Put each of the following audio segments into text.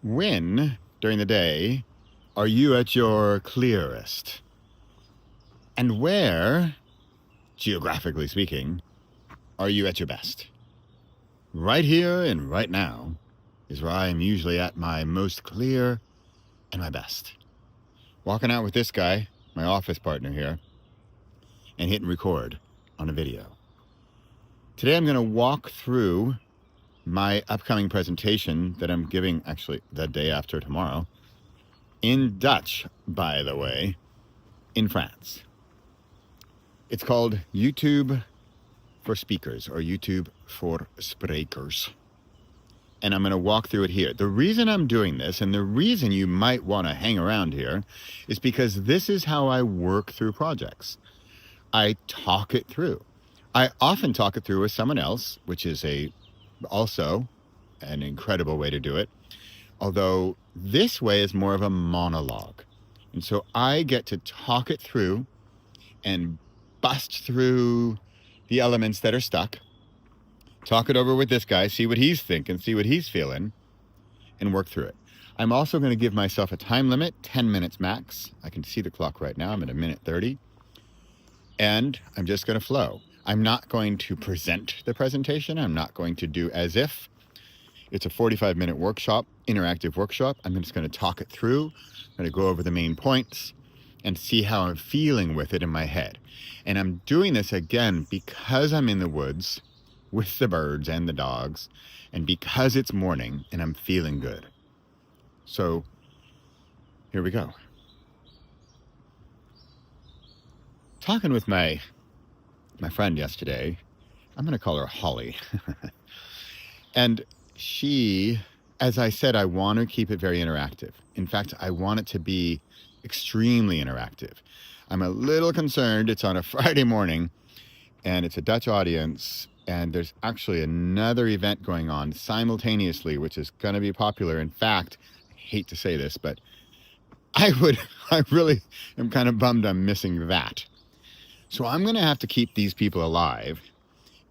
When, during the day, are you at your clearest? And where, geographically speaking, are you at your best? Right here and right now is where I am usually at my most clear and my best. Walking out with this guy, my office partner here, and hitting record on a video. Today I'm going to walk through my upcoming presentation that I'm giving actually the day after tomorrow, in Dutch, by the way, in France. It's called YouTube for Speakers, or YouTube for Sprekers. And I'm going to walk through it here. The reason I'm doing this, and the reason you might want to hang around here, is because this is how I work through projects. I talk it through. I often talk it through with someone else, which is also an incredible way to do it. Although this way is more of a monologue. And so I get to talk it through and bust through the elements that are stuck, talk it over with this guy, see what he's thinking, see what he's feeling, and work through it. I'm also going to give myself a time limit, 10 minutes max. I can see the clock right now. I'm at 1:30. And I'm just going to flow. I'm not going to present the presentation. I'm not going to do as if it's a 45-minute workshop, interactive workshop. I'm just going to talk it through. I'm going to go over the main points and see how I'm feeling with it in my head. And I'm doing this again because I'm in the woods with the birds and the dogs, and because it's morning and I'm feeling good. So here we go. Talking with my friend yesterday, I'm going to call her Holly. And she, as I said, I want to keep it very interactive. In fact, I want it to be extremely interactive. I'm a little concerned. It's on a Friday morning and it's a Dutch audience, and there's actually another event going on simultaneously, which is going to be popular. In fact, I hate to say this, but I really am kind of bummed I'm missing that. So I'm going to have to keep these people alive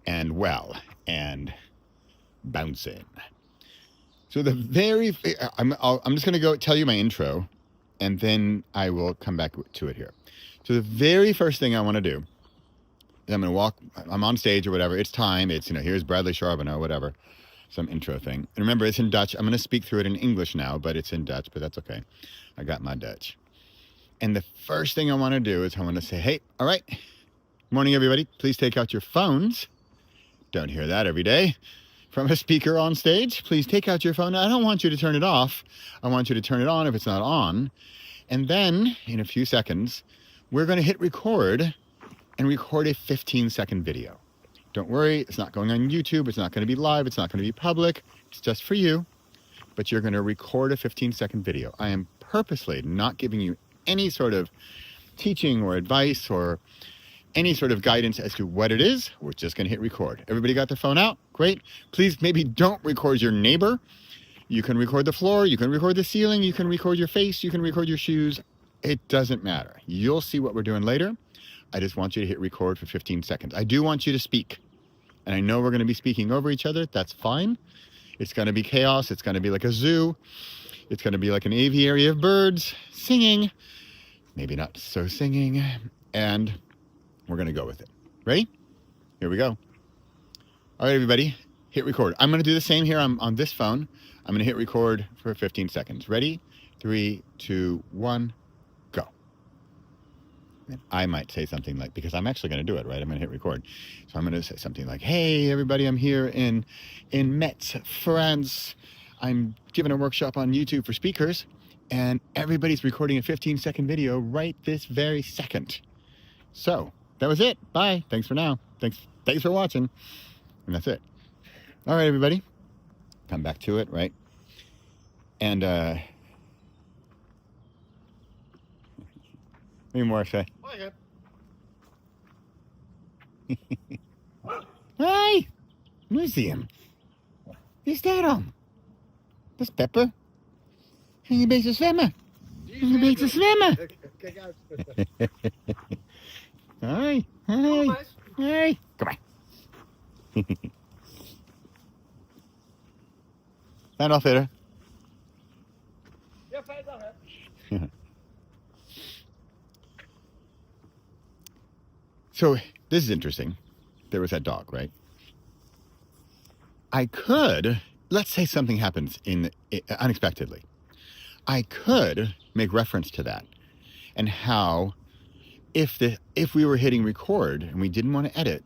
and well and bouncing. So I'm just going to go tell you my intro, and then I will come back to it here. So the very first thing I want to do is I'm going to walk. I'm on stage or whatever. It's time. It's, here's Bradley Charbonneau, whatever, some intro thing. And remember, it's in Dutch. I'm going to speak through it in English now, but it's in Dutch, but that's okay. I got my Dutch. And the first thing I want to do is I want to say, hey, all right, morning, everybody. Please take out your phones. Don't hear that every day from a speaker on stage. Please take out your phone. I don't want you to turn it off. I want you to turn it on if it's not on. And then in a few seconds, we're going to hit record and record a 15-second video. Don't worry. It's not going on YouTube. It's not going to be live. It's not going to be public. It's just for you. But you're going to record a 15-second video. I am purposely not giving you any sort of teaching or advice or any sort of guidance as to what it is. We're just going to hit record. Everybody got their phone out? Great. Please maybe don't record your neighbor. You can record the floor. You can record the ceiling. You can record your face. You can record your shoes. It doesn't matter. You'll see what we're doing later. I just want you to hit record for 15 seconds. I do want you to speak. And I know we're going to be speaking over each other. That's fine. It's going to be chaos. It's going to be like a zoo. It's going to be like an aviary of birds singing. Maybe not so singing. And we're going to go with it. Ready? Here we go. All right, everybody, hit record. I'm going to do the same here on this phone. I'm going to hit record for 15 seconds. Ready? 3, 2, 1, go. And I might say something like, because I'm actually going to do it, right? I'm going to hit record. So I'm going to say something like, hey, everybody, I'm here in Metz, France. I'm giving a workshop on YouTube for speakers, and everybody's recording a 15-second video right this very second. So that was it. Bye. Thanks for now. Thanks for watching. And that's it. All right, everybody. Come back to it, right? And any more say? Hi. Museum. Is dat dan? Dat is Pepper. En je bezig zwemmen. Je bezig zwemmen. Kijk uit. Hi. Hi. Hi. Kom maar. En nog verder. So this is interesting. There was that dog, right? I could, let's say something happens unexpectedly. I could make reference to that and how if we were hitting record and we didn't want to edit,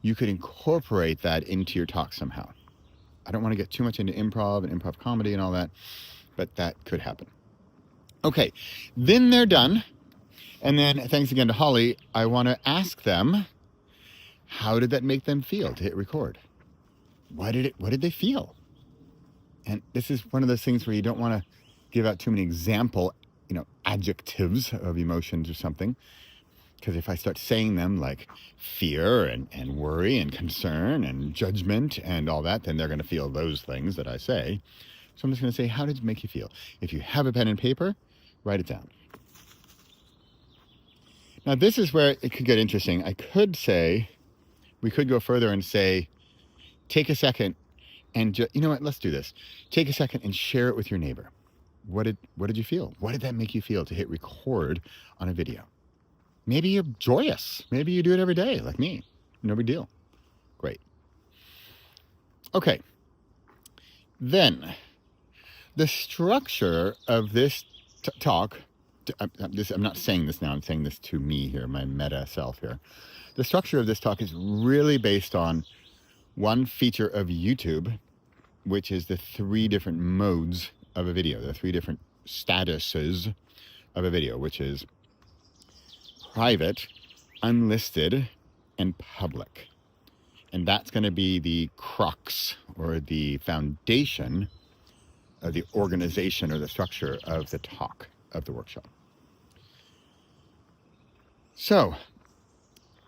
you could incorporate that into your talk somehow. I don't want to get too much into improv and improv comedy and all that, but that could happen. Okay, then they're done. And then thanks again to Holly, I want to ask them, how did that make them feel to hit record? What did they feel? And this is one of those things where you don't want to give out too many example, adjectives of emotions or something. Because if I start saying them like fear and worry and concern and judgment and all that, then they're going to feel those things that I say. So I'm just going to say, how did it make you feel? If you have a pen and paper, write it down. Now, this is where it could get interesting. I could say, we could go further and say, take a second and you know what, let's do this. Take a second and share it with your neighbor. What did you feel? What did that make you feel to hit record on a video? Maybe you're joyous. Maybe you do it every day like me. No big deal. Great. Okay. Then the structure of this talk, I'm not saying this now, I'm saying this to me here, my meta self here. The structure of this talk is really based on one feature of YouTube, which is the 3 different modes of a video, the 3 different statuses of a video, which is private, unlisted, and public. And that's going to be the crux or the foundation of the organization or the structure of the talk, of the workshop. So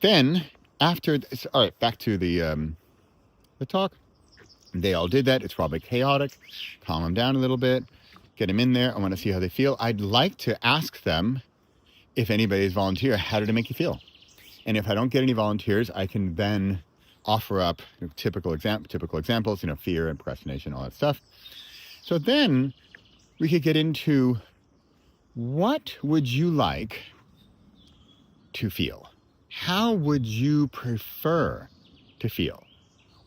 then after this, all right, back to the talk. They all did that. It's probably chaotic. Calm them down a little bit. Get them in there. I want to see how they feel. I'd like to ask them, if anybody's volunteer, how did it make you feel? And if I don't get any volunteers, I can then offer up typical examples, fear and procrastination, all that stuff. So then we could get into, what would you like to feel? How would you prefer to feel?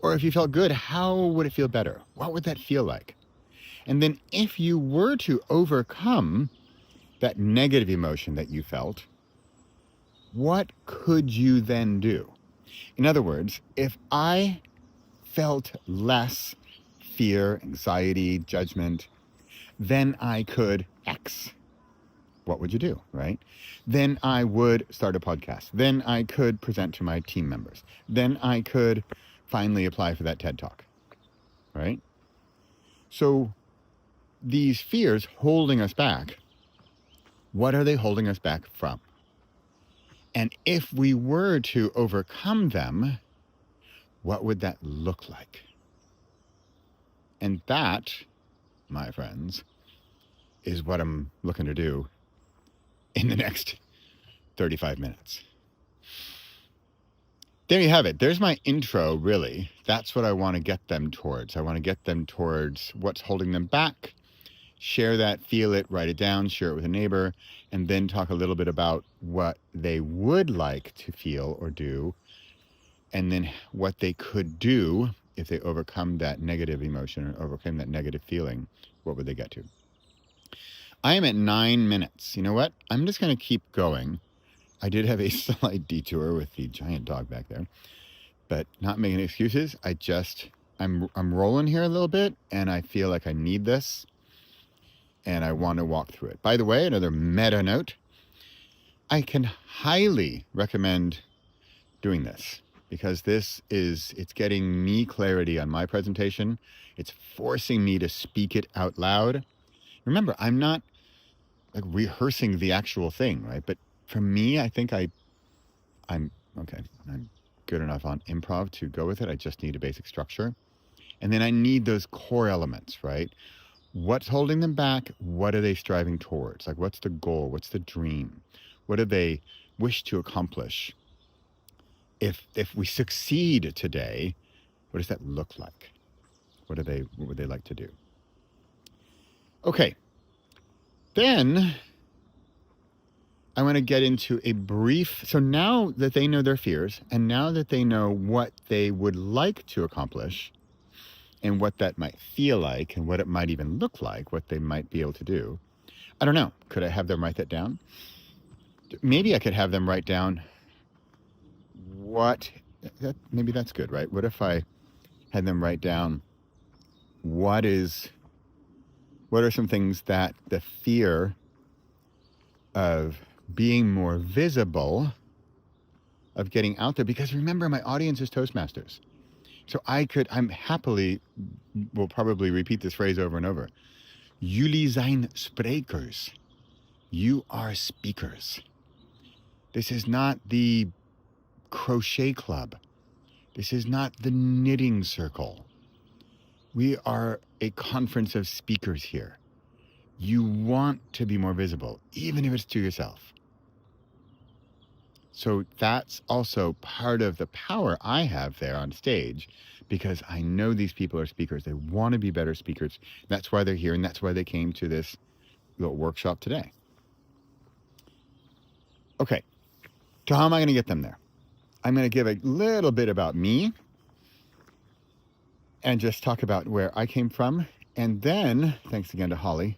Or if you felt good, how would it feel better? What would that feel like? And then if you were to overcome that negative emotion that you felt, what could you then do? In other words, if I felt less fear, anxiety, judgment, then I could X. What would you do, right? Then I would start a podcast. Then I could present to my team members. Then I could finally apply for that TED Talk, right? So these fears holding us back, what are they holding us back from? And if we were to overcome them, what would that look like? And that, my friends, is what I'm looking to do in the next 35 minutes. There you have it. There's my intro, really. That's what I want to get them towards. I want to get them towards what's holding them back, share that, feel it, write it down, share it with a neighbor, and then talk a little bit about what they would like to feel or do, and then what they could do if they overcome that negative emotion or overcome that negative feeling. What would they get to? I am at 9 minutes. You know what? I'm just going to keep going. I did have a slight detour with the giant dog back there, but not making excuses. I'm rolling here a little bit, and I feel like I need this, and I want to walk through it. By the way, another meta note, I can highly recommend doing this because it's getting me clarity on my presentation. It's forcing me to speak it out loud. Remember, I'm not like rehearsing the actual thing, right? But for me, I think I'm okay. I'm good enough on improv to go with it. I just need a basic structure. And then I need those core elements, right? What's holding them back? What are they striving towards? Like, what's the goal? What's the dream? What do they wish to accomplish? If we succeed today, what does that look like? What would they like to do? Okay. Then I want to get into a brief. So now that they know their fears and now that they know what they would like to accomplish and what that might feel like and what it might even look like, what they might be able to do, I don't know. Could I have them write that down? Maybe I could have them write down maybe that's good, right? What if I had them write down what are some things that the fear of being more visible, of getting out there, because remember, my audience is Toastmasters. So will probably repeat this phrase over and over. Jullie zijn sprekers. You are speakers. This is not the crochet club. This is not the knitting circle. We are a conference of speakers here. You want to be more visible, even if it's to yourself. So that's also part of the power I have there on stage, because I know these people are speakers. They want to be better speakers. That's why they're here, and that's why they came to this little workshop today. Okay, so how am I going to get them there? I'm going to give a little bit about me and just talk about where I came from. And then, thanks again to Holly,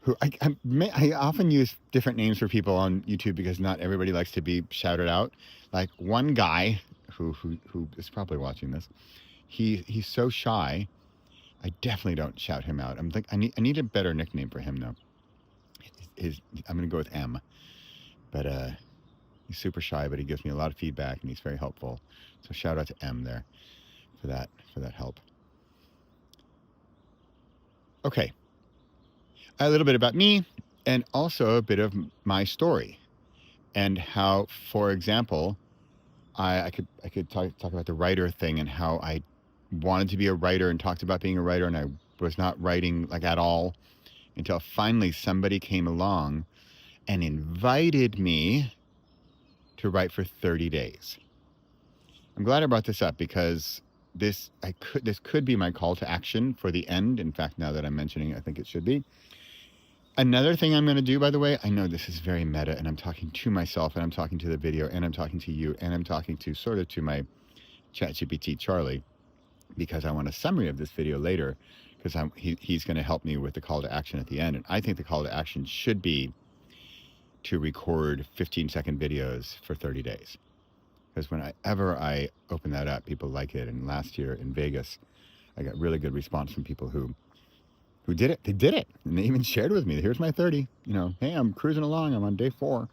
who I often use different names for people on YouTube because not everybody likes to be shouted out. Like one guy who is probably watching this, he's so shy. I definitely don't shout him out. I need a better nickname for him though. I'm going to go with M, but he's super shy, but he gives me a lot of feedback and he's very helpful. So shout out to M there for that help. Okay. A little bit about me and also a bit of my story and how, for example, I could talk about the writer thing and how I wanted to be a writer and talked about being a writer, and I was not writing like at all until finally somebody came along and invited me to write for 30 days. I'm glad I brought this up because this could be my call to action for the end. In fact, now that I'm mentioning it, I think it should be. Another thing I'm going to do, by the way, I know this is very meta and I'm talking to myself and I'm talking to the video and I'm talking to you and I'm talking to sort of to my ChatGPT Charlie, because I want a summary of this video later, because he's going to help me with the call to action at the end. And I think the call to action should be to record 15-second videos for 30 days. Because whenever I open that up, people like it. And last year in Vegas, I got really good response from people who did it. They did it. And they even shared with me, here's my 30. Hey, I'm cruising along. I'm on day 4.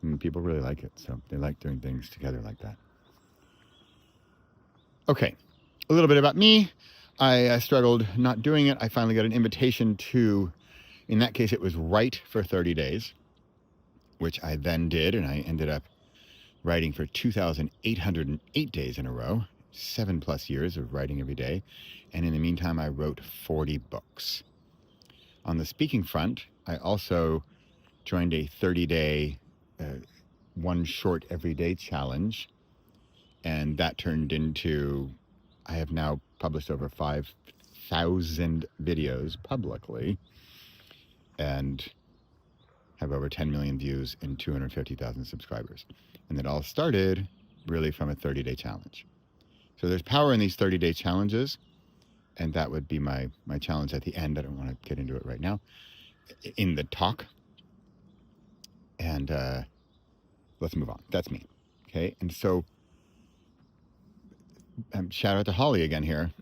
And people really like it. So they like doing things together like that. Okay. A little bit about me. I struggled not doing it. I finally got an invitation to, in that case, it was write for 30 days, which I then did. And I ended up writing for 2,808 days in a row, 7+ years of writing every day. And in the meantime, I wrote 40 books. On the speaking front, I also joined a 30-day, one short every day challenge. And that turned into, I have now published over 5,000 videos publicly and have over 10 million views and 250,000 subscribers. And it all started really from a 30-day challenge. So there's power in these 30-day challenges. And that would be my challenge at the end. I don't want to get into it right now in the talk. And let's move on. That's me. Okay. And so shout out to Holly again here.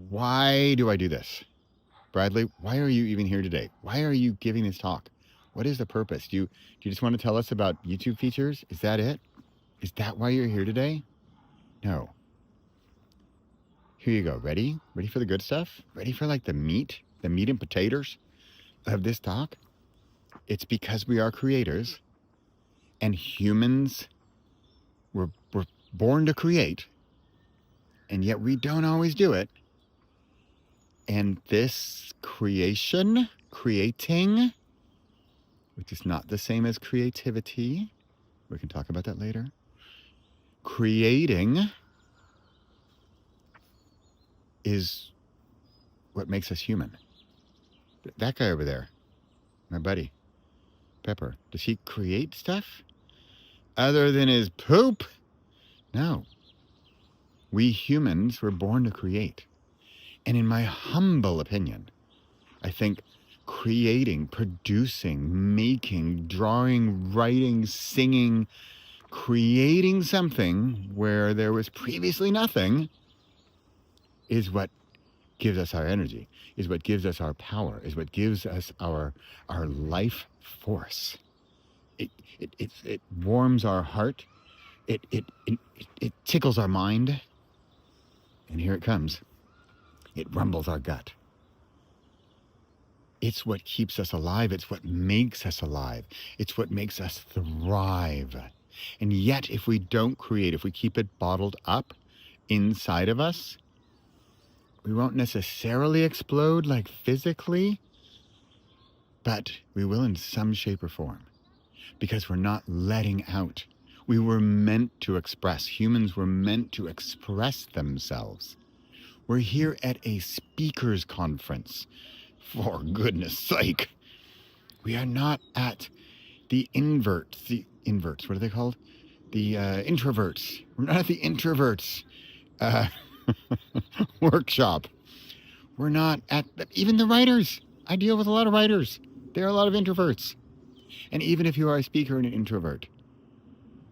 Why do I do this? Bradley, why are you even here today? Why are you giving this talk? What is the purpose? Do you just want to tell us about YouTube features? Is that it? Is that why you're here today? No. Here you go. Ready? Ready for the good stuff? Ready for like the meat and potatoes of this talk? It's because we are creators and humans were born to create, and yet we don't always do it. And this creating, which is not the same as creativity, we can talk about that later. Creating is what makes us human. That guy over there, my buddy, Pepper, does he create stuff other than his poop? No. We humans were born to create. And in my humble opinion, I think creating, producing, making, drawing, writing, singing, creating something where there was previously nothing is what gives us our energy, is what gives us our power, is what gives us our life force. It warms our heart. It tickles our mind. And here it comes. It rumbles our gut. It's what keeps us alive. It's what makes us alive. It's what makes us thrive. And yet, if we don't create, if we keep it bottled up inside of us, we won't necessarily explode like physically, but we will in some shape or form, because we're not letting out. We were meant to express. Humans were meant to express themselves. We're here at a speakers conference, for goodness sake. We are not at the inverts, what are they called? The introverts. We're not at the introverts workshop. We're not at even the writers. I deal with a lot of writers. There are a lot of introverts. And even if you are a speaker and an introvert,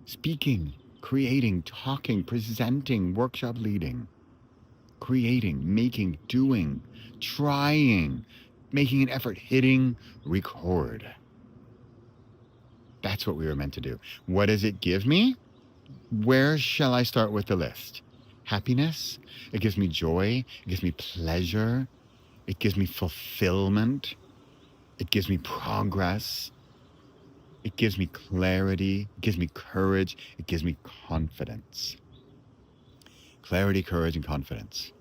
speaking, creating, talking, presenting, workshop leading, creating, making, doing, trying, making an effort, hitting record. That's what we were meant to do. What does it give me? Where shall I start with the list? Happiness. It gives me joy. It gives me pleasure. It gives me fulfillment. It gives me progress. It gives me clarity. It gives me courage. It gives me confidence. Clarity, courage, and confidence.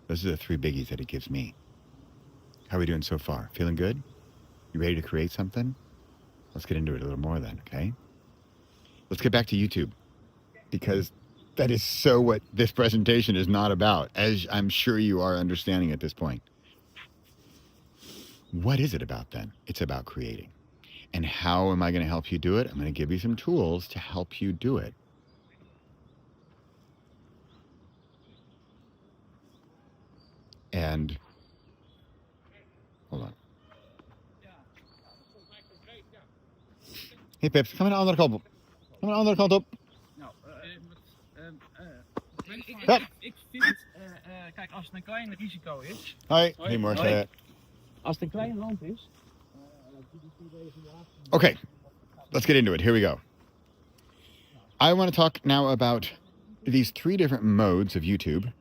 Those are the three biggies that it gives me. How are we doing so far? Feeling good? You ready to create something? Let's get into it a little more then, okay? Let's get back to YouTube, because that is so what this presentation is not about, as I'm sure you are understanding at this point. What is it about then? It's about creating. And how am I going to help you do it? I'm going to give you some tools to help you do it. And hold on. Hey Pips, kom aan de andere kant op. Kom aan de andere kant op. Nou, ik vind, kijk, als het een klein risico is. Hi. Hey Mark. Als het een klein land is. Okay, let's get into it. Here we go. I want to talk now about these three different modes of YouTube,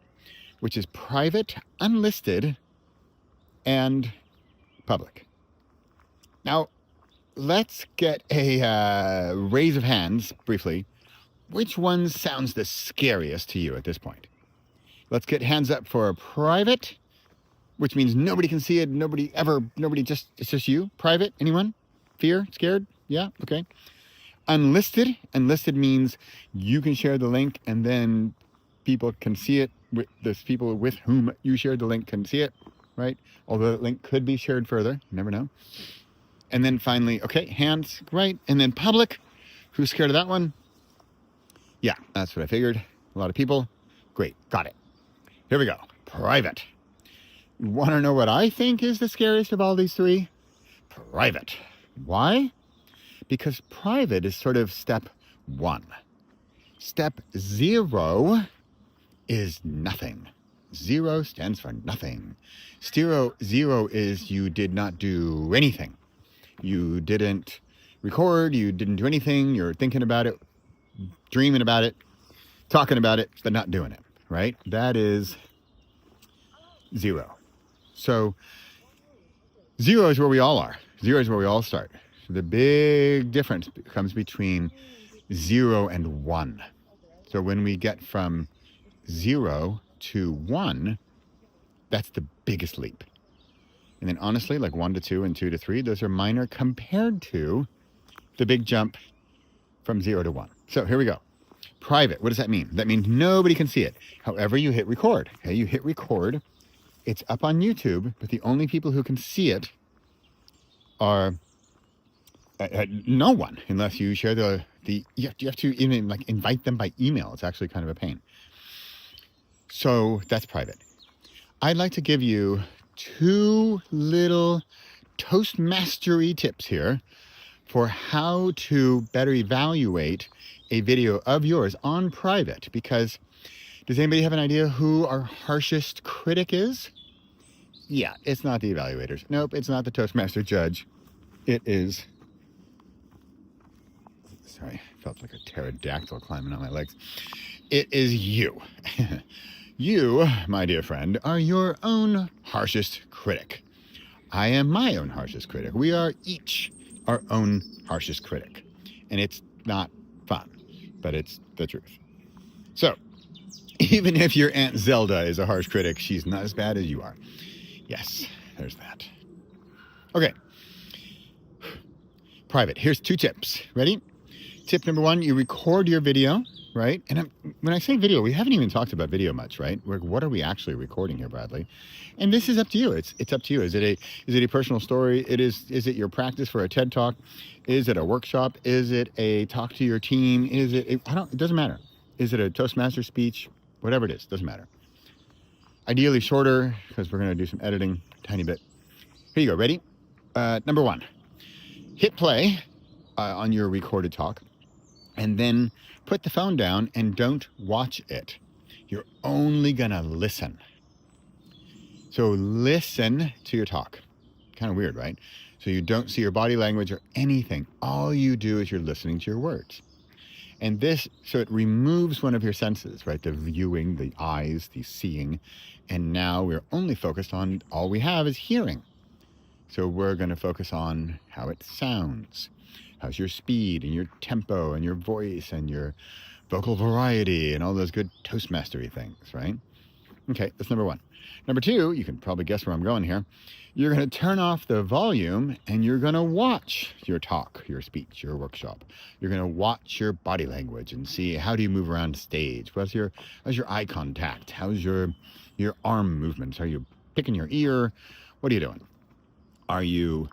which is private, unlisted, and public. Now, let's get a raise of hands, briefly. Which one sounds the scariest to you at this point? Let's get hands up for private, which means nobody can see it, it's just you. Private, anyone? Fear? Scared? Yeah? Okay. Unlisted means you can share the link and then people can see it. The people with whom you shared the link can see it, right? Although the link could be shared further. You never know. And then finally, okay, hands, right. And then public. Who's scared of that one? Yeah, that's what I figured. A lot of people. Great, got it. Here we go. Private. You want to know what I think is the scariest of all these three? Private. Why? Because private is sort of step one. Step 0 is nothing. 0 stands for nothing. Zero is you did not do anything. You didn't record, you didn't do anything, you're thinking about it, dreaming about it, talking about it, but not doing it, right? That is 0. So 0 is where we all are. 0 is where we all start. So the big difference comes between 0 and 1. So when we get from 0 to 1, that's the biggest leap. And then honestly, like 1 to 2 and 2 to 3, those are minor compared to the big jump from 0 to 1. So here we go. Private, what does that mean? That means nobody can see it. However, you hit record. Okay, you hit record. It's up on YouTube, but the only people who can see it are No one, unless you share you have to even like invite them by email. It's actually kind of a pain. So that's private. I'd like to give you 2 little Toastmastery tips here for how to better evaluate a video of yours on private. Because does anybody have an idea who our harshest critic is? Yeah, it's not the evaluators. Nope, it's not the Toastmaster judge. It is, sorry, felt like a pterodactyl climbing on my legs. It is you. You, my dear friend, are your own harshest critic. I am my own harshest critic. We are each our own harshest critic. And it's not fun, but it's the truth. So, even if your Aunt Zelda is a harsh critic, she's not as bad as you are. Yes, there's that. Okay. Private. Here's 2 tips. Ready? Tip number 1, you record your video, right? And when I say video, we haven't even talked about video much, right? What are we actually recording here, Bradley? And this is up to you. It's up to you. Is it a personal story? Is it your practice for a TED Talk? Is it a workshop? Is it a talk to your team? It doesn't matter. Is it a Toastmaster speech? Whatever it is, doesn't matter. Ideally shorter, because we're going to do some editing, tiny bit. Here you go. Ready? Number 1, hit play on your recorded talk, and then put the phone down and don't watch it. You're only going to listen. So listen to your talk. Kind of weird, right? So you don't see your body language or anything. All you do is you're listening to your words. And this, so it removes one of your senses, right? The viewing, the eyes, the seeing. And now we're only focused on, all we have is hearing. So we're going to focus on how it sounds. How's your speed and your tempo and your voice and your vocal variety and all those good Toastmastery things, right? Okay, that's number 1. Number 2, you can probably guess where I'm going here. You're going to turn off the volume and you're going to watch your talk, your speech, your workshop. You're going to watch your body language and see, how do you move around stage? How's your eye contact? How's your arm movements? Are you picking your ear? What are you doing?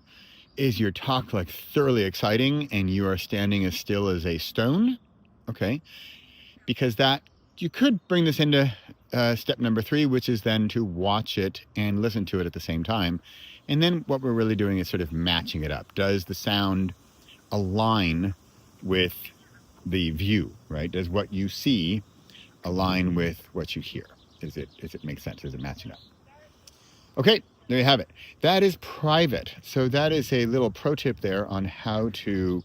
Is your talk like thoroughly exciting and you are standing as still as a stone? Okay. Because you could bring this into step number 3, which is then to watch it and listen to it at the same time. And then what we're really doing is sort of matching it up. Does the sound align with the view, right? Does what you see align with what you hear? Does it make sense? Is it matching up? Okay, there you have it. That is private. So that is a little pro tip there on how to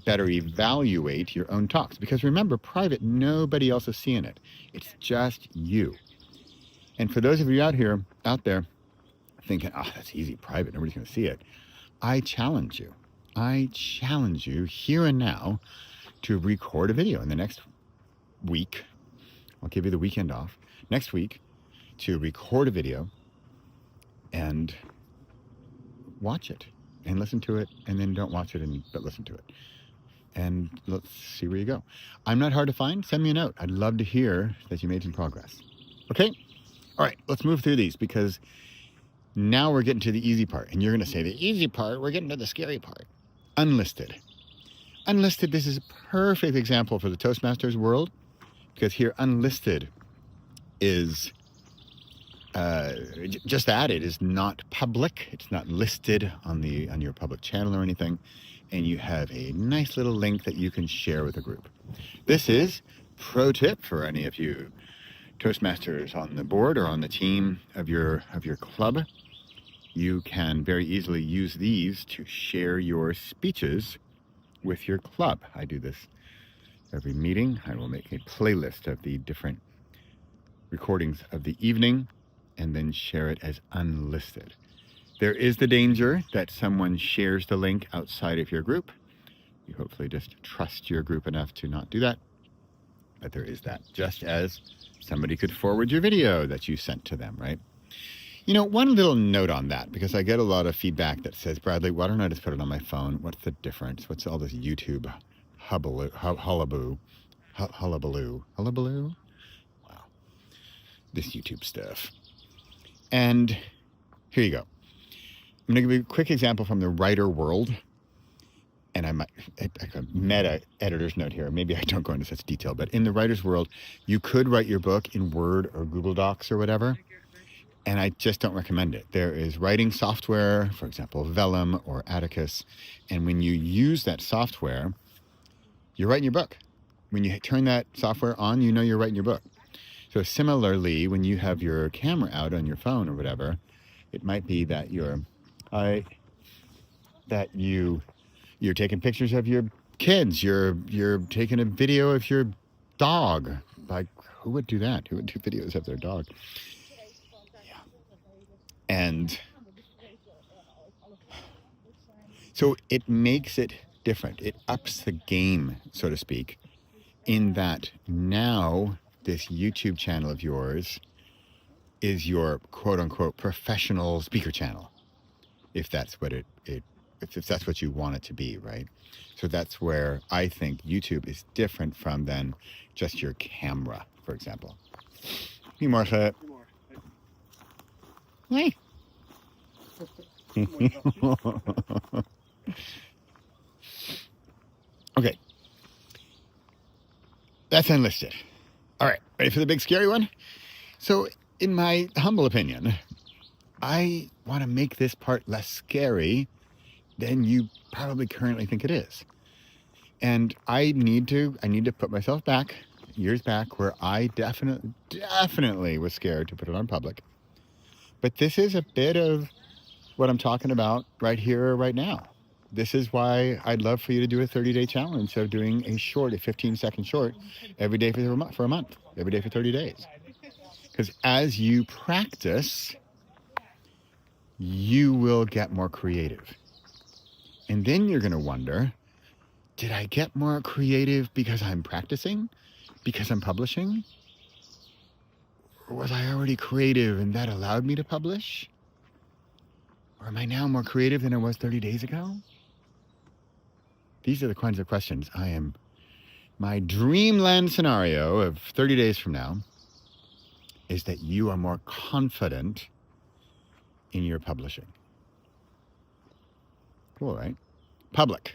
better evaluate your own talks. Because remember, private, nobody else is seeing it. It's just you. And for those of you out there thinking, that's easy, private, nobody's going to see it. I challenge you here and now to record a video in the next week. I'll give you the weekend off. Next week, to record a video and watch it and listen to it, and then don't watch it but listen to it. And let's see where you go. I'm not hard to find. Send me a note. I'd love to hear that you made some progress. Okay? All right, let's move through these, because now we're getting to the easy part. And you're going to say, the easy part? We're getting to the scary part. Unlisted. Unlisted, this is a perfect example for the Toastmasters world, because here unlisted is just that. It is not public. It's not listed on your public channel or anything. And you have a nice little link that you can share with a group. This is pro tip for any of you Toastmasters on the board or on the team of your club. You can very easily use these to share your speeches with your club. I do this every meeting. I will make a playlist of the different recordings of the evening and then share it as unlisted. There is the danger that someone shares the link outside of your group. You hopefully just trust your group enough to not do that. But there is that, just as somebody could forward your video that you sent to them, right? You know, one little note on that, because I get a lot of feedback that says, Bradley, why don't I just put it on my phone? What's the difference? What's all this YouTube hullabaloo? Hullabaloo? Wow. This YouTube stuff. And here you go. I'm going to give you a quick example from the writer world. and I might, like a meta editor's note here, maybe I don't go into such detail, but in the writer's world, you could write your book in Word or Google Docs or whatever, and I just don't recommend it. There is writing software, for example, Vellum or Atticus, and when you use that software, you're writing your book. When you turn that software on, you know you're writing your book. So similarly, when you have your camera out on your phone or whatever, it might be that you're taking pictures of your kids. You're taking a video of your dog. Like, who would do that? Who would do videos of their dog? Yeah. And so it makes it different. It ups the game, so to speak, in that now this YouTube channel of yours is your quote unquote professional speaker channel, if that's what if that's what you want it to be, right? So that's where I think YouTube is different from than just your camera, for example. Hey, Martha. Hey. Okay. That's unlisted. All right, ready for the big scary one? So, in my humble opinion, I want to make this part less scary than you probably currently think it is. And I need to put myself back, years back, where I definitely was scared to put it on public. But this is a bit of what I'm talking about right here, right now. This is why I'd love for you to do a 30-day challenge of doing a 15-second short every day for a month, every day for 30 days. Because as you practice, you will get more creative. And then you're going to wonder, did I get more creative because I'm practicing? Because I'm publishing? Or was I already creative and that allowed me to publish? Or am I now more creative than I was 30 days ago? These are the kinds of questions my dreamland scenario of 30 days from now is that you are more confident in your publishing. Cool, right? Public.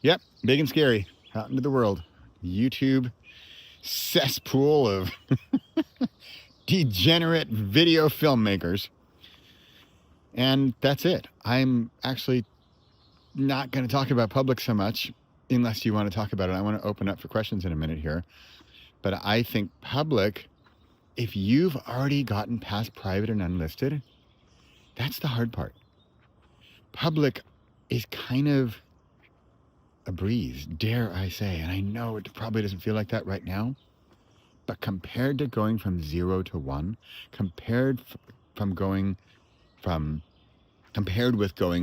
Yep, big and scary. Out into the world. YouTube cesspool of degenerate video filmmakers. And that's it. I'm actually not going to talk about public so much unless you want to talk about it. I want to open up for questions in a minute here. But I think public, if you've already gotten past private and unlisted, that's the hard part. Public is kind of a breeze, dare I say. And I know it probably doesn't feel like that right now. But compared to going from 0 to 1, compared with going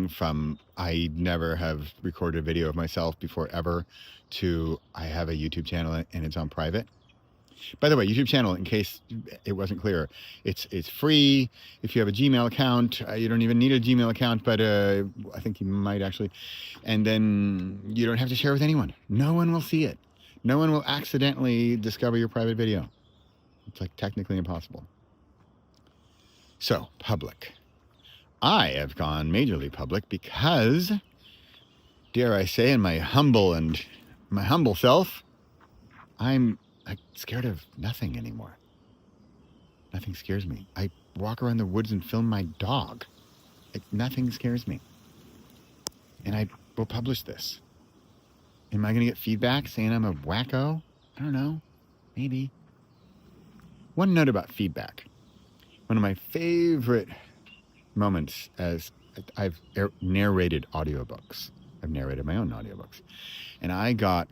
from I never have recorded a video of myself before ever to I have a YouTube channel and it's on private. By the way, YouTube channel, in case it wasn't clear, it's free. If you have a Gmail account, you don't even need a Gmail account, but I think you might actually. And then you don't have to share with anyone. No one will see it. No one will accidentally discover your private video. It's like technically impossible. So, public. I have gone majorly public because, dare I say, in my humble self, I'm scared of nothing anymore. Nothing scares me. I walk around the woods and film my dog. Nothing scares me. And I will publish this. Am I going to get feedback saying I'm a wacko? I don't know. Maybe. One note about feedback. One of my favorite moments as I've narrated audiobooks. I've narrated my own audiobooks. And I got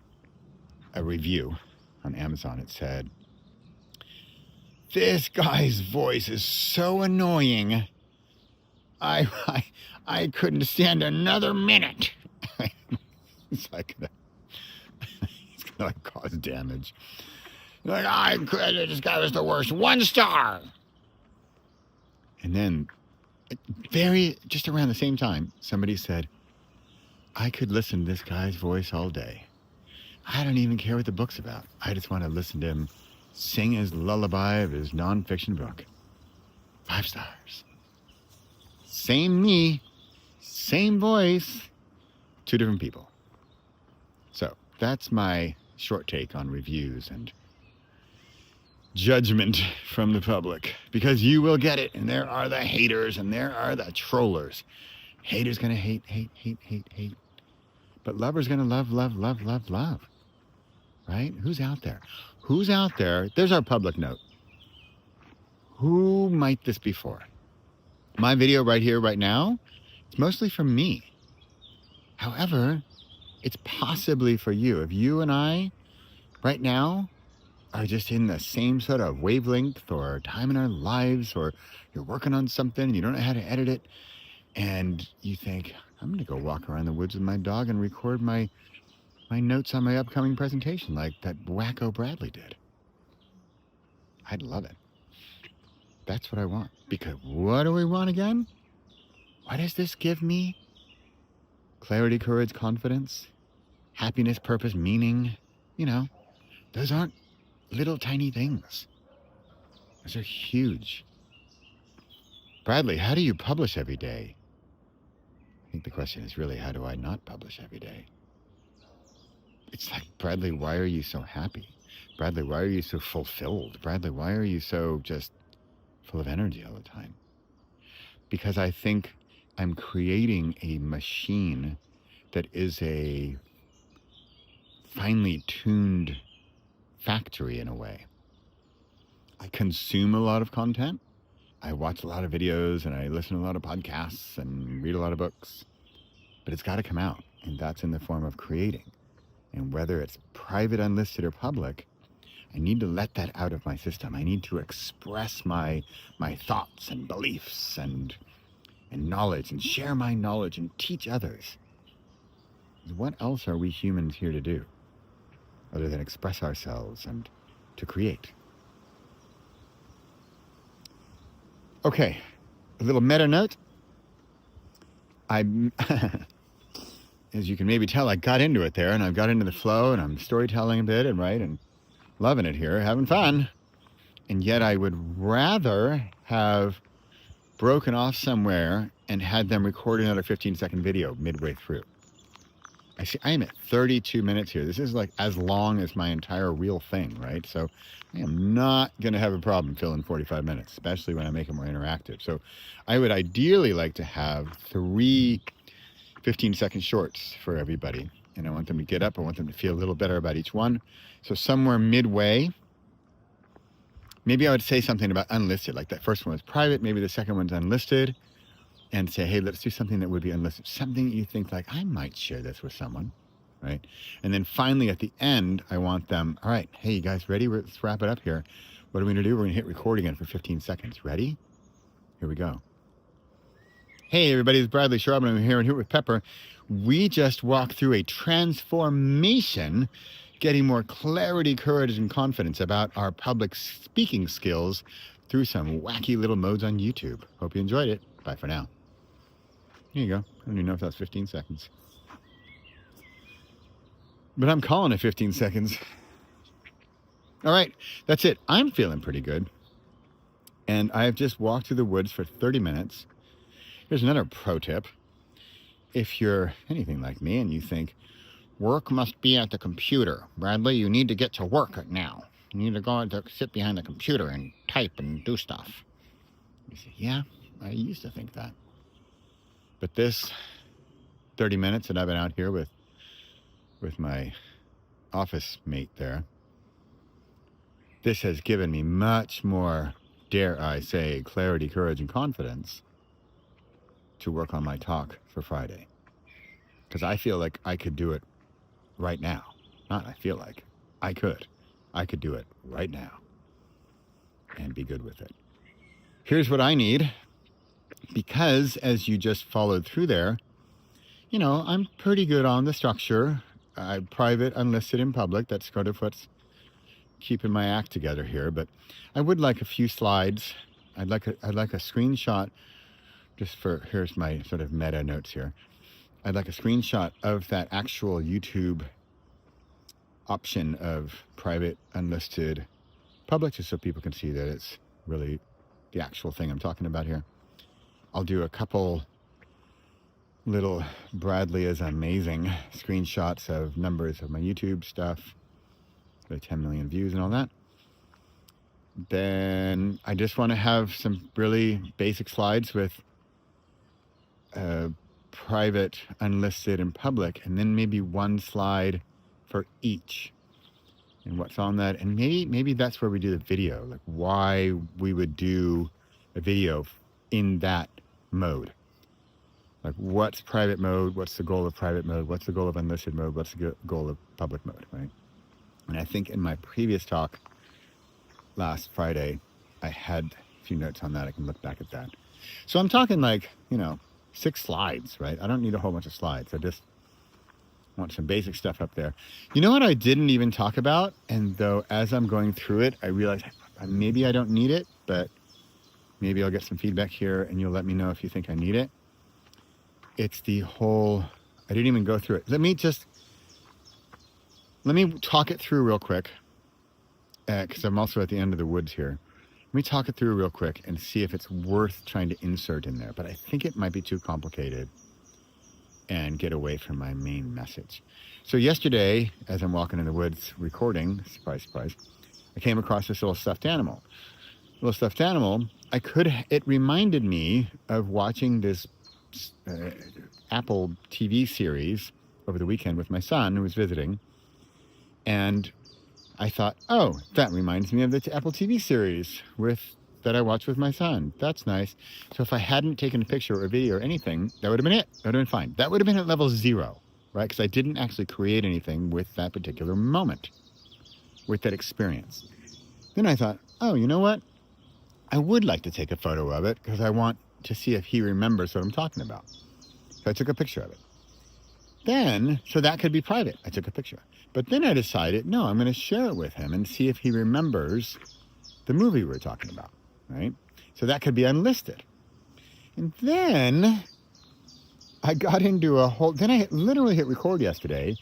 a review on Amazon. It said, "This guy's voice is so annoying. I couldn't stand another minute." It's like it's gonna cause damage. Like, this guy was the worst. 1 star. And then just around the same time, somebody said, "I could listen to this guy's voice all day. I don't even care what the book's about. I just want to listen to him sing his lullaby of his nonfiction book." 5 stars. Same me, same voice, 2 different people. That's my short take on reviews and judgment from the public, because you will get it. And there are the haters and there are the trollers. Haters gonna hate, hate. But lovers gonna love, love. Right? Who's out there? Who's out there? There's our public note. Who might this be for? My video right here, right now, it's mostly for me. However, it's possibly for you. If you and I, right now, are just in the same sort of wavelength or time in our lives, or you're working on something and you don't know how to edit it, and you think, I'm going to go walk around the woods with my dog and record my notes on my upcoming presentation like that wacko Bradley did. I'd love it. That's what I want. Because what do we want again? What does this give me? Clarity, courage, confidence, happiness, purpose, meaning. You know, those aren't little tiny things. Those are huge. Bradley, how do you publish every day? I think the question is really, how do I not publish every day? It's like, Bradley, why are you so happy? Bradley, why are you so fulfilled? Bradley, why are you so just full of energy all the time? Because I think I'm creating a machine that is a finely tuned factory in a way. I consume a lot of content. I watch a lot of videos and I listen to a lot of podcasts and read a lot of books. But it's got to come out, and that's in the form of creating. And whether it's private, unlisted, or public, I need to let that out of my system. I need to express my thoughts and beliefs and knowledge, and share my knowledge and teach others. What else are we humans here to do other than express ourselves and to create? Okay, a little meta note. As you can maybe tell, I got into it there, and I've got into the flow, and I'm storytelling a bit and loving it here, having fun. And yet I would rather have broken off somewhere and had them record another 15-second video midway through. I see I am at 32 minutes here. This is like as long as my entire real thing, right? So I am not going to have a problem filling 45 minutes, especially when I make it more interactive. So I would ideally like to have 3 15-second shorts for everybody. And I want them to get up. I want them to feel a little better about each one. So somewhere midway, maybe I would say something about unlisted, like that first one was private, maybe the second one's unlisted, and say, hey, let's do something that would be unlisted. Something you think like, I might share this with someone, right? And then finally at the end, I want them, all right, hey, you guys ready? Let's wrap it up here. What are we gonna do? We're gonna hit record again for 15 seconds. Ready? Here we go. Hey everybody, it's Bradley Charbonneau. I'm here with Pepper. We just walked through a transformation, getting more clarity, courage, and confidence about our public speaking skills through some wacky little modes on YouTube. Hope you enjoyed it. Bye for now. Here you go. I don't even know if that's 15 seconds. But I'm calling it 15 seconds. All right, that's it. I'm feeling pretty good. And I've just walked through the woods for 30 minutes. Here's another pro tip. If you're anything like me and you think, work must be at the computer, Bradley, you need to get to work now. You need to go and sit behind the computer and type and do stuff. You say, yeah, I used to think that. But this 30 minutes that I've been out here with my office mate there, this has given me much more, dare I say, clarity, courage, and confidence to work on my talk for Friday. Because I feel like I could do it right now. Not I feel like. I could. I could do it right now and be good with it. Here's what I need. Because as you just followed through there, you know, I'm pretty good on the structure. Private, unlisted, and public. That's sort of what's keeping my act together here. But I would like a few slides. I'd like a screenshot. Just for, here's my sort of meta notes here. I'd like a screenshot of that actual YouTube option of private, unlisted, public, just so people can see that it's really the actual thing I'm talking about here. I'll do a couple little Bradley is amazing screenshots of numbers of my YouTube stuff, the 10 million views and all that. Then I just want to have some really basic slides with private, unlisted, and public, and then maybe one slide for each and what's on that. And maybe that's where we do the video, like why we would do a video in that mode. Like what's private mode, what's the goal of private mode, what's the goal of unlisted mode, what's the goal of public mode, right? And I think in my previous talk last Friday, I had a few notes on that. I can look back at that. So I'm talking like, 6 slides, right? I don't need a whole bunch of slides. I just want some basic stuff up there. You know what I didn't even talk about? And though as I'm going through it, I realized maybe I don't need it, but maybe I'll get some feedback here and you'll let me know if you think I need it. It's the whole, I didn't even go through it. Let me talk it through real quick, because I'm also at the end of the woods here. Let me talk it through real quick and see if it's worth trying to insert in there. But I think it might be too complicated and get away from my main message. So yesterday, as I'm walking in the woods recording, surprise, surprise, I came across this little stuffed animal. It reminded me of watching this Apple TV series over the weekend with my son who was visiting. And I thought, oh, that reminds me of the Apple TV series that I watched with my son. That's nice. So if I hadn't taken a picture or video or anything, that would have been it. That would have been fine. That would have been at level 0, right? Because I didn't actually create anything with that particular moment, with that experience. Then I thought, oh, you know what? I would like to take a photo of it because I want to see if he remembers what I'm talking about. So I took a picture of it. So that could be private. I took a picture. But then I decided, no, I'm going to share it with him and see if he remembers the movie we're talking about, right? So that could be unlisted. And then I got into then I literally hit record yesterday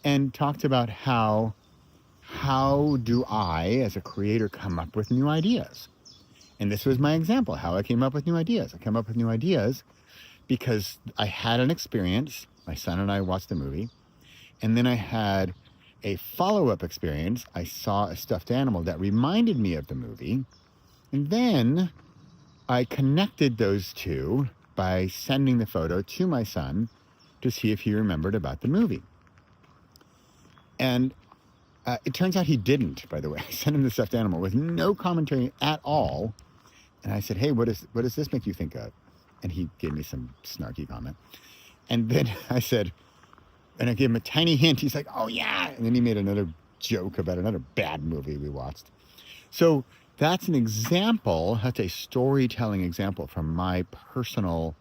and talked about how do I, as a creator, come up with new ideas? And this was my example, how I came up with new ideas. I came up with new ideas because I had an experience. My son and I watched the movie. And then I had a follow-up experience. I saw a stuffed animal that reminded me of the movie. And then I connected those two by sending the photo to my son to see if he remembered about the movie. And it turns out he didn't, by the way. I sent him the stuffed animal with no commentary at all. And I said, hey, what does this make you think of? And he gave me some snarky comment. And then I said, and I gave him a tiny hint. He's like, oh, yeah. And then he made another joke about another bad movie we watched. So that's an example. That's a storytelling example from my personal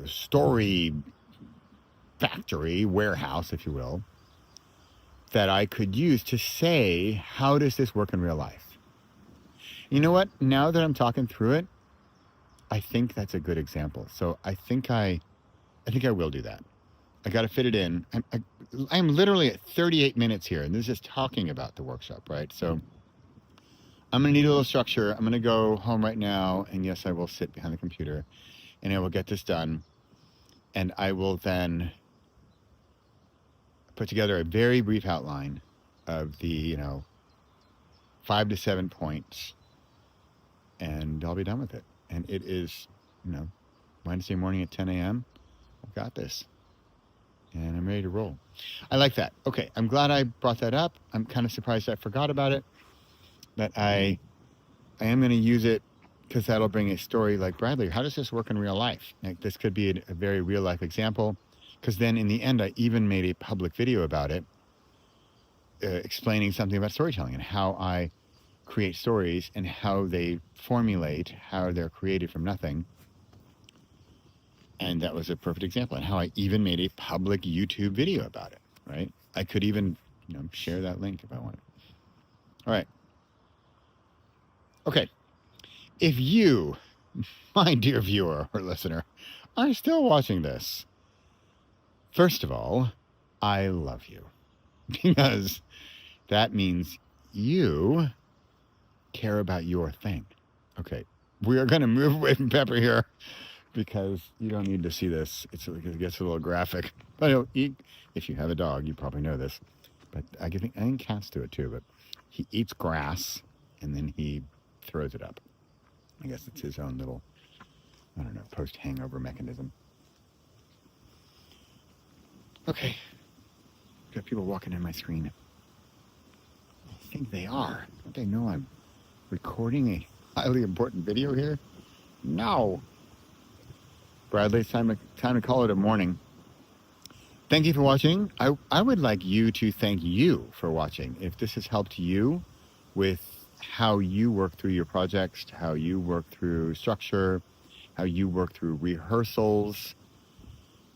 story factory, warehouse, if you will, that I could use to say, how does this work in real life? You know what? Now that I'm talking through it, I think that's a good example. So I think I will do that. I got to fit it in. I'm literally at 38 minutes here, and this is just talking about the workshop, right? So I'm going to need a little structure. I'm going to go home right now, and yes, I will sit behind the computer, and I will get this done, and I will then put together a very brief outline of the, 5 to 7 points, and I'll be done with it. And it is, Wednesday morning at 10 a.m. I've got this. And I'm ready to roll. I like that. Okay, I'm glad I brought that up. I'm kind of surprised I forgot about it. But I am going to use it because that'll bring a story like, Bradley, how does this work in real life? Like, this could be a very real life example. Because then in the end, I even made a public video about it, explaining something about storytelling and how I create stories and how they formulate, how they're created from nothing. And that was a perfect example. And how I even made a public YouTube video about it, right? I could even, share that link if I wanted. All right. Okay. If you, my dear viewer or listener, are still watching this, first of all, I love you. Because that means you care about your thing. Okay. We are going to move away from Pepper here. because you don't need to see this. It gets a little graphic. But if you have a dog, you probably know this. But I think cats do it too. But he eats grass and then he throws it up. I guess it's his own little, I don't know, post-hangover mechanism. Okay. Got people walking in my screen. I think they are. Don't they know I'm recording a highly important video here? No. Bradley, it's time to call it a morning. Thank you for watching. I would like you to thank you for watching. If this has helped you with how you work through your projects, how you work through structure, how you work through rehearsals,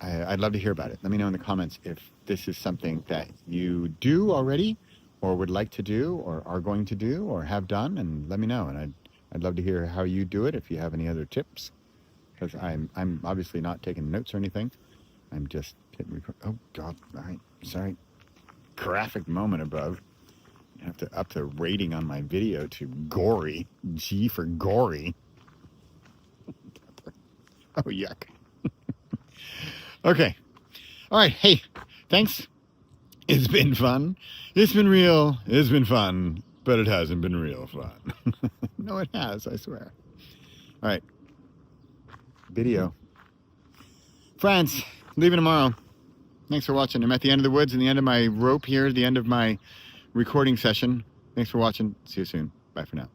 I'd love to hear about it. Let me know in the comments if this is something that you do already or would like to do or are going to do or have done, and let me know. And I'd love to hear how you do it if you have any other tips, because I'm obviously not taking notes or anything. I'm just hitting record. Oh God, sorry. Graphic moment above. I have to up the rating on my video to gory. G for gory. Oh, yuck. Okay. All right. Hey, thanks. It's been fun. It's been real. It's been fun. But it hasn't been real fun. No, it has, I swear. All right. Video. Friends, leaving tomorrow. Thanks for watching. I'm at the end of the woods and the end of my rope here, the end of my recording session. Thanks for watching. See you soon. Bye for now.